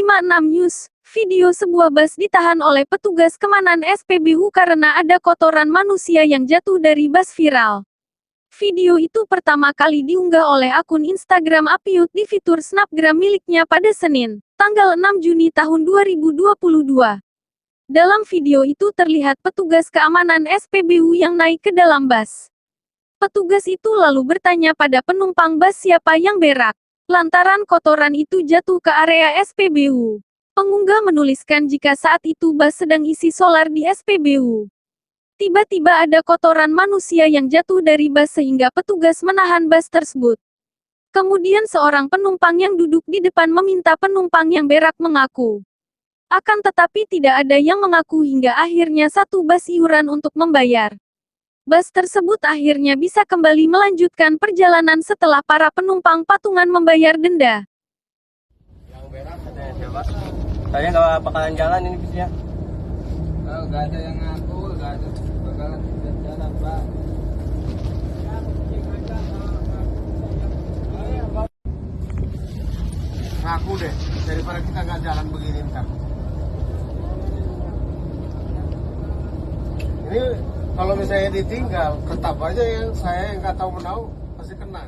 56 News, video sebuah bus ditahan oleh petugas keamanan SPBU karena ada kotoran manusia yang jatuh dari bus viral. Video itu pertama kali diunggah oleh akun Instagram Apyut di fitur Snapgram miliknya pada Senin, tanggal 6 Juni tahun 2022. Dalam video itu terlihat petugas keamanan SPBU yang naik ke dalam bus. Petugas itu lalu bertanya pada penumpang bus siapa yang berak, lantaran kotoran itu jatuh ke area SPBU. Pengunggah menuliskan jika saat itu bus sedang isi solar di SPBU. Tiba-tiba ada kotoran manusia yang jatuh dari bus sehingga petugas menahan bus tersebut. Kemudian seorang penumpang yang duduk di depan meminta penumpang yang berak mengaku. Akan tetapi tidak ada yang mengaku hingga akhirnya satu bus iuran untuk membayar. Bus tersebut akhirnya bisa kembali melanjutkan perjalanan setelah para penumpang patungan membayar denda. Yang berak katanya siapa? Saya nggak bakalan jalan ini bisnya. Oh, nggak ada yang ngaku, nggak ada bakalan jalan, Pak. Ngaku deh, daripada kita nggak jalan begini ntar. Ini kalau misalnya ditinggal, tetap aja yang saya yang nggak tahu menau pasti kena.